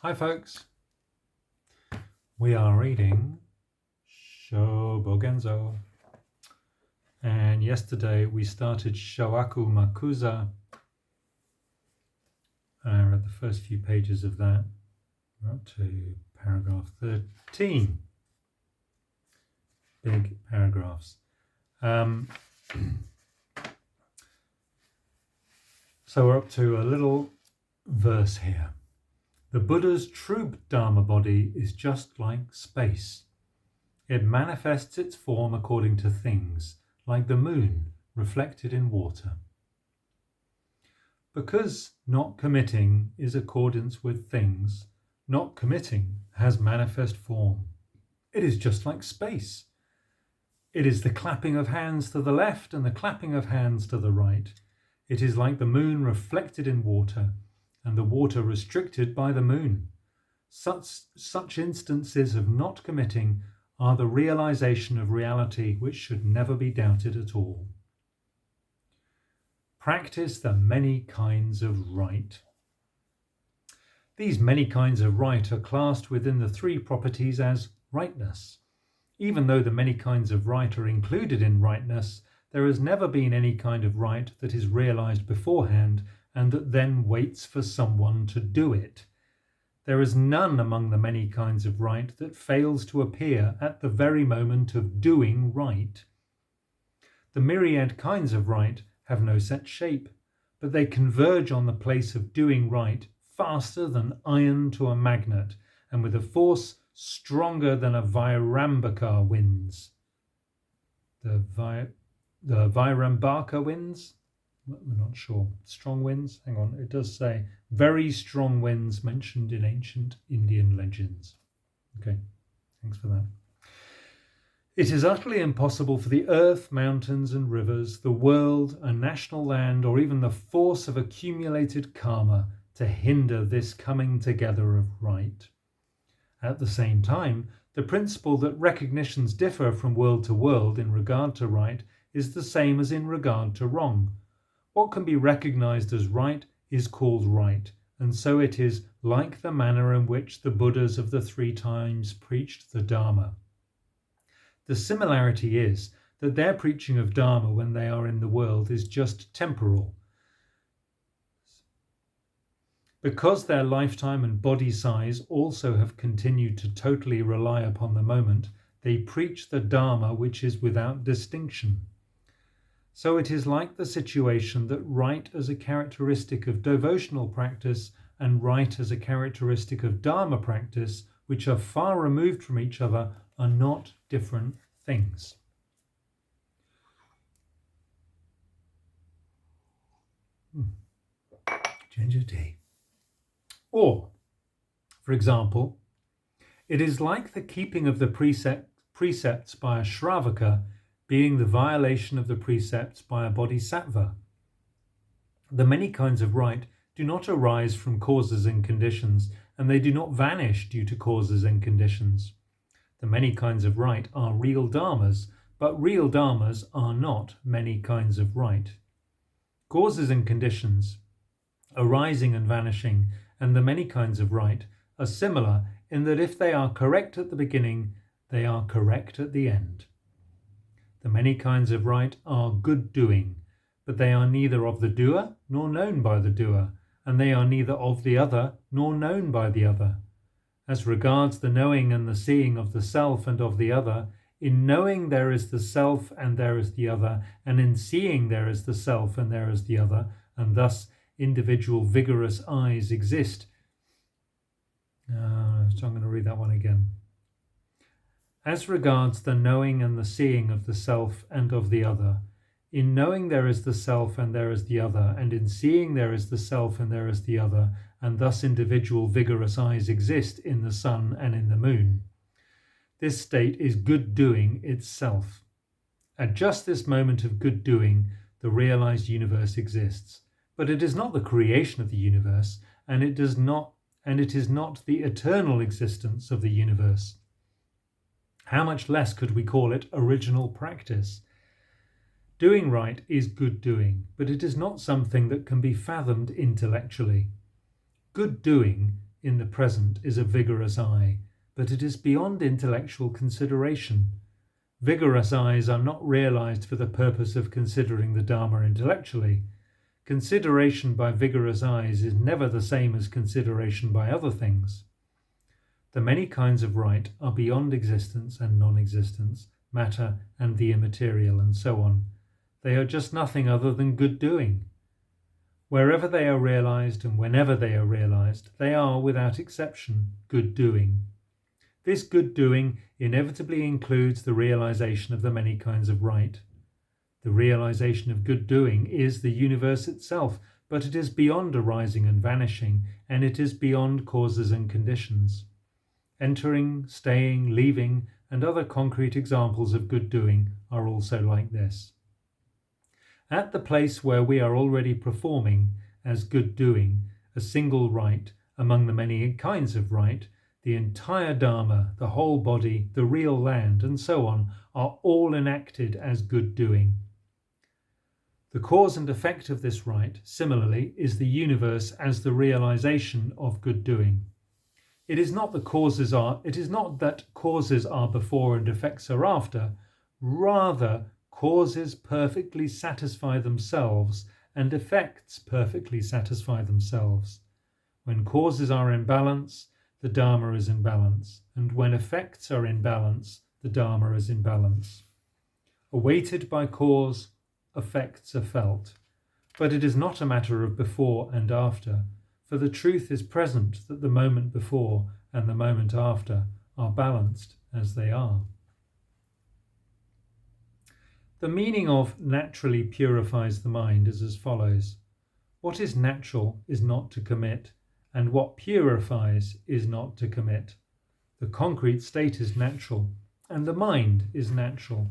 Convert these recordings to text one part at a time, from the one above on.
Hi folks, we are reading Shōbōgenzō, and yesterday we started Shoaku makusa. I read the first few pages of that. We're up to paragraph 13. Big paragraphs. So we're up to a little verse here. The Buddha's true Dharma body is just like space. It manifests its form according to things, like the moon reflected in water. Because not committing is accordance with things, not committing has manifest form. It is just like space. It is the clapping of hands to the left and the clapping of hands to the right. It is like the moon reflected in water, and the water restricted by the moon. Such instances of not committing are the realization of reality which should never be doubted at all. Practice the many kinds of right. These many kinds of right are classed within the three properties as rightness. Even though the many kinds of right are included in rightness, there has never been any kind of right that is realized beforehand and that then waits for someone to do it. There is none among the many kinds of right that fails to appear at the very moment of doing right. The myriad kinds of right have no set shape, but they converge on the place of doing right faster than iron to a magnet, and with a force stronger than a Virambaka winds. The Virambaka winds? We're not sure. Strong winds? Hang on, it does say very strong winds mentioned in ancient Indian legends. Okay, thanks for that. It is utterly impossible for the earth, mountains and rivers, the world, a national land, or even the force of accumulated karma to hinder this coming together of right. At the same time, the principle that recognitions differ from world to world in regard to right is the same as in regard to wrong. What can be recognized as right is called right, and so it is like the manner in which the Buddhas of the three times preached the Dharma. The similarity is that their preaching of Dharma when they are in the world is just temporal. Because their lifetime and body size also have continued to totally rely upon the moment, they preach the Dharma which is without distinction. So it is like the situation that right as a characteristic of devotional practice and right as a characteristic of Dharma practice, which are far removed from each other, are not different things. Ginger tea. Or, for example, it is like the keeping of the precepts by a Shravaka being the violation of the precepts by a bodhisattva. The many kinds of right do not arise from causes and conditions, and they do not vanish due to causes and conditions. The many kinds of right are real dharmas, but real dharmas are not many kinds of right. Causes and conditions, arising and vanishing, and the many kinds of right are similar in that if they are correct at the beginning, they are correct at the end. The many kinds of right are good doing, but they are neither of the doer nor known by the doer, and they are neither of the other nor known by the other. As regards the knowing and the seeing of the self and of the other, in knowing there is the self and there is the other, and in seeing there is the self and there is the other, and thus individual vigorous eyes exist. So I'm going to read that one again. As regards the knowing and the seeing of the self and of the other, in knowing there is the self and there is the other, and in seeing there is the self and there is the other, and thus individual vigorous eyes exist in the sun and in the moon. This state is good doing itself. At just this moment of good doing, the realized universe exists. But it is not the creation of the universe, and it is not the eternal existence of the universe. How much less could we call it original practice? Doing right is good doing, but it is not something that can be fathomed intellectually. Good doing in the present is a vigorous eye, but it is beyond intellectual consideration. Vigorous eyes are not realized for the purpose of considering the Dharma intellectually. Consideration by vigorous eyes is never the same as consideration by other things. The many kinds of right are beyond existence and non-existence, matter and the immaterial, and so on. They are just nothing other than good doing. Wherever they are realized and whenever they are realized, they are, without exception, good doing. This good doing inevitably includes the realization of the many kinds of right. The realization of good doing is the universe itself, but it is beyond arising and vanishing, and it is beyond causes and conditions. Entering, staying, leaving, and other concrete examples of good doing are also like this. At the place where we are already performing as good doing a single right among the many kinds of right, the entire Dharma, the whole body, the real land, and so on, are all enacted as good doing. The cause and effect of this right, similarly, is the universe as the realization of good doing. It is not that causes are before and effects are after, rather causes perfectly satisfy themselves and effects perfectly satisfy themselves. When causes are in balance, the Dharma is in balance, and when effects are in balance, the Dharma is in balance. Awaited by cause, effects are felt, but it is not a matter of before and after, for the truth is present that the moment before and the moment after are balanced as they are. The meaning of naturally purifies the mind is as follows. What is natural is not to commit, and what purifies is not to commit. The concrete state is natural, and the mind is natural.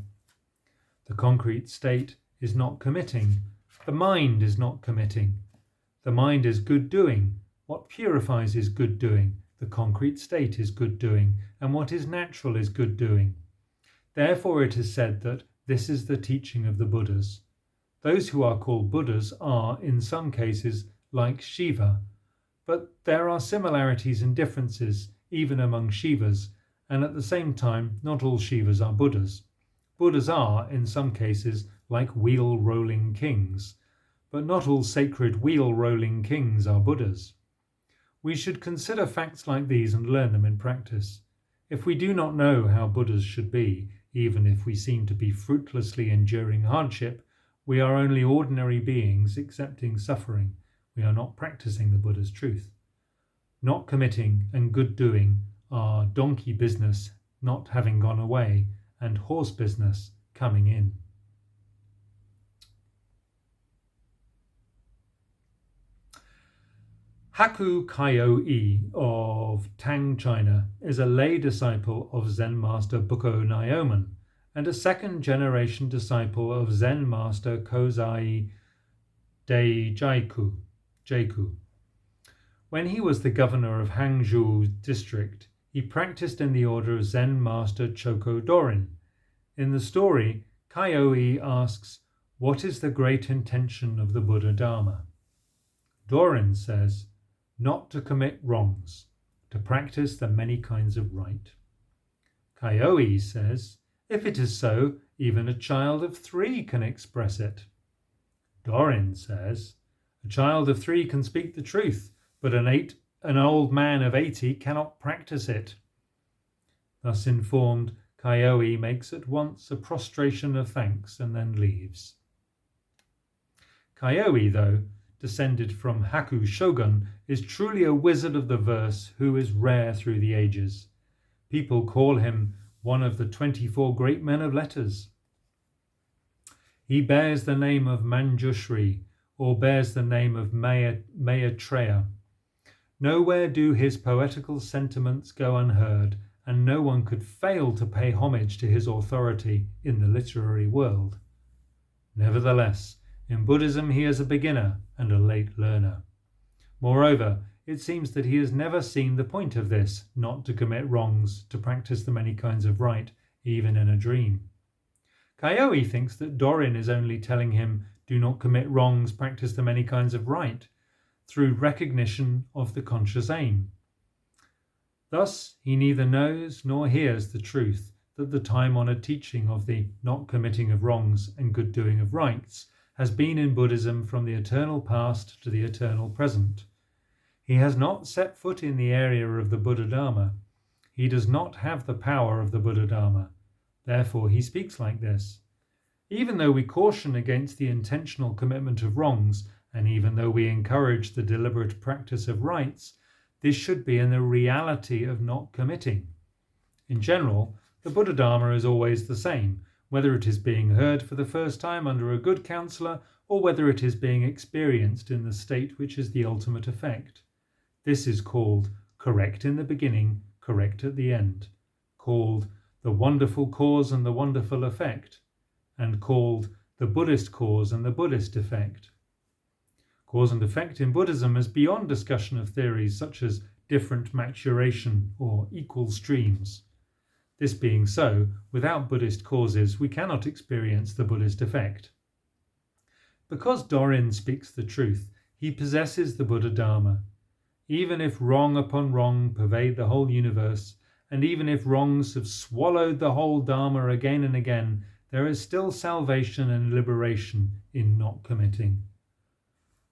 The concrete state is not committing. The mind is not committing. The mind is good doing. What purifies is good doing. The concrete state is good doing, and what is natural is good doing. Therefore it is said that this is the teaching of the Buddhas. Those who are called Buddhas are, in some cases, like Shiva, but there are similarities and differences even among Shivas, and at the same time, not all Shivas are Buddhas. Buddhas are, in some cases, like wheel-rolling kings, but not all sacred wheel-rolling kings are Buddhas. We should consider facts like these and learn them in practice. If we do not know how Buddhas should be, even if we seem to be fruitlessly enduring hardship, we are only ordinary beings accepting suffering. We are not practicing the Buddha's truth. Not committing and good doing are donkey business not having gone away and horse business coming in. Haku Kyo-i of Tang, China, is a lay disciple of Zen master Bukko Nyoman and a second-generation disciple of Zen master Kozai Daijaku. When he was the governor of Hangzhou district, he practiced in the order of Zen master Choko Dorin. In the story, Kyo-i asks, "What is the great intention of the Buddha Dharma?" Dorin says, "Not to commit wrongs, to practice the many kinds of right." Kyo-i says, "If it is so, even a child of 3 can express it." Dorin says, "A child of 3 can speak the truth, but an old man of 80 cannot practice it." Thus informed, Kyo-i makes at once a prostration of thanks and then leaves. Kyo-i, though, descended from Haku Shogun, is truly a wizard of the verse who is rare through the ages. People call him one of the 24 great men of letters. He bears the name of Manjushri, or bears the name of Maitreya. Nowhere do his poetical sentiments go unheard, and no one could fail to pay homage to his authority in the literary world. Nevertheless, in Buddhism he is a beginner and a late learner. Moreover, it seems that he has never seen the point of this, not to commit wrongs, to practice the many kinds of right, even in a dream. Kaioi thinks that Dōgen is only telling him, do not commit wrongs, practice the many kinds of right, through recognition of the conscious aim. Thus, he neither knows nor hears the truth that the time-honored teaching of the not committing of wrongs and good doing of rights has been in Buddhism from the eternal past to the eternal present. He has not set foot in the area of the Buddha Dharma. He does not have the power of the Buddha Dharma. Therefore, he speaks like this. Even though we caution against the intentional commitment of wrongs, and even though we encourage the deliberate practice of rights, this should be in the reality of not committing. In general, the Buddha Dharma is always the same, whether it is being heard for the first time under a good counselor or whether it is being experienced in the state which is the ultimate effect. This is called correct in the beginning, correct at the end, called the wonderful cause and the wonderful effect, and called the Buddhist cause and the Buddhist effect. Cause and effect in Buddhism is beyond discussion of theories such as different maturation or equal streams. This being so, without Buddhist causes, we cannot experience the Buddhist effect. Because Dōgen speaks the truth, he possesses the Buddha Dharma. Even if wrong upon wrong pervade the whole universe, and even if wrongs have swallowed the whole Dharma again and again, there is still salvation and liberation in not committing.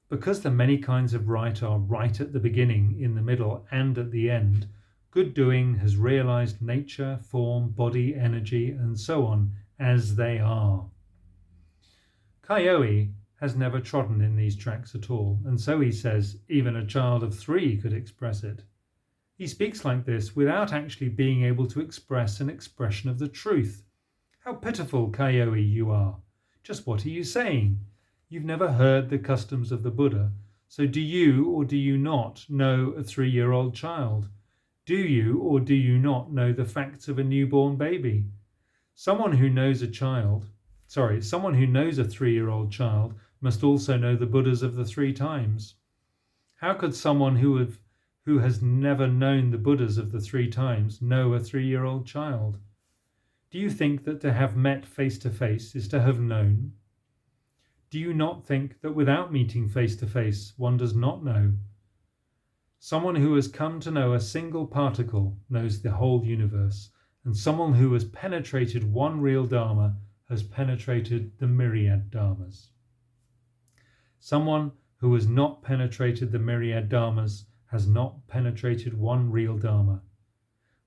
Because the many kinds of right are right at the beginning, in the middle, and at the end, good doing has realized nature, form, body, energy, and so on, as they are. Kaioi has never trodden in these tracks at all, and so he says even a child of 3 could express it. He speaks like this without actually being able to express an expression of the truth. How pitiful, Kaioi, you are! Just what are you saying? You've never heard the customs of the Buddha, so do you or do you not know a 3-year-old child? Do you or do you not know the facts of a newborn baby? Someone who knows a 3-year-old child must also know the Buddhas of the 3 times. How could someone who has never known the Buddhas of the 3 times know a 3-year-old child? Do you think that to have met face to face is to have known? Do you not think that without meeting face to face one does not know? Someone who has come to know a single particle knows the whole universe, and someone who has penetrated one real Dharma has penetrated the myriad Dharmas. Someone who has not penetrated the myriad Dharmas has not penetrated one real Dharma.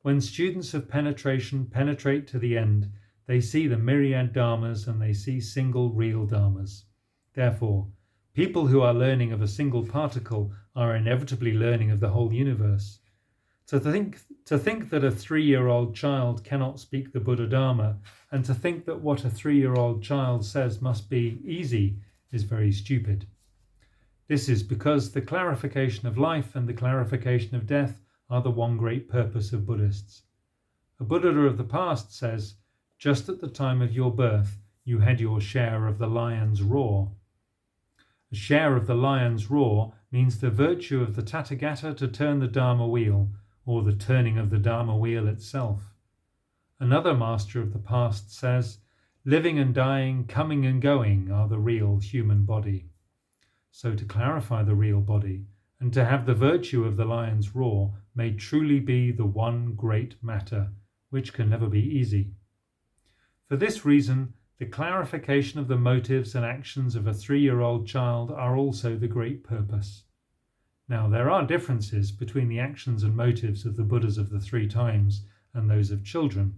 When students of penetration penetrate to the end, they see the myriad Dharmas and they see single real Dharmas. Therefore, people who are learning of a single particle are inevitably learning of the whole universe. To think that a 3-year-old child cannot speak the Buddha Dharma, and to think that what a 3-year-old child says must be easy, is very stupid. This is because the clarification of life and the clarification of death are the one great purpose of Buddhists. A Buddha of the past says, just at the time of your birth, you had your share of the lion's roar. A share of the lion's roar means the virtue of the Tathagata to turn the Dharma wheel, or the turning of the Dharma wheel itself. Another master of the past says, living and dying, coming and going are the real human body. So to clarify the real body, and to have the virtue of the lion's roar, may truly be the one great matter, which can never be easy. For this reason, the clarification of the motives and actions of a 3-year-old child are also the great purpose. Now, there are differences between the actions and motives of the Buddhas of the 3 times and those of children.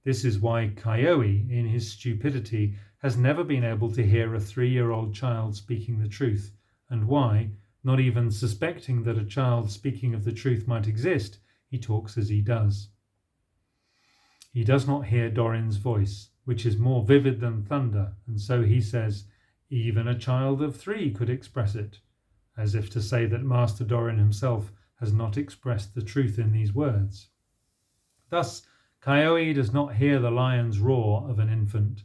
This is why Kaioi, in his stupidity, has never been able to hear a 3-year-old child speaking the truth, and why, not even suspecting that a child speaking of the truth might exist, he talks as he does. He does not hear Dōgen's voice, which is more vivid than thunder, and so he says, even a child of 3 could express it, as if to say that Master Dōgen himself has not expressed the truth in these words. Thus, Kaioi does not hear the lion's roar of an infant,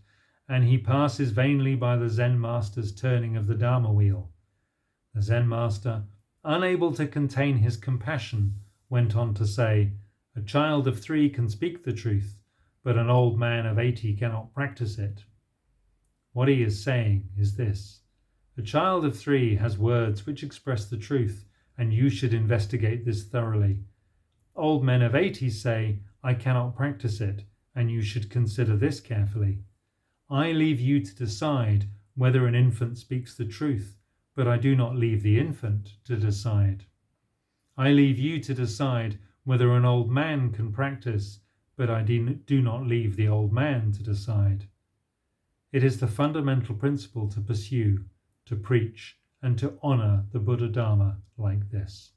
and he passes vainly by the Zen master's turning of the Dharma wheel. The Zen master, unable to contain his compassion, went on to say, a child of 3 can speak the truth, but an old man of 80 cannot practice it. What he is saying is this: a child of 3 has words which express the truth, and you should investigate this thoroughly. Old men of 80 say, I cannot practice it, and you should consider this carefully. I leave you to decide whether an infant speaks the truth, but I do not leave the infant to decide. I leave you to decide whether an old man can practice, but I do not leave the old man to decide. It is the fundamental principle to pursue, to preach, and to honor the Buddha Dharma like this.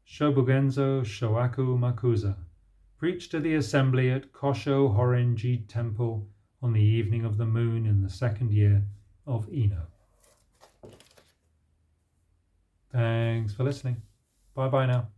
Shōbōgenzō Shoaku makusa, preached to the assembly at Kosho Horenji Temple on the evening of the moon in the 2nd year of Ino. Thanks for listening. Bye-bye now.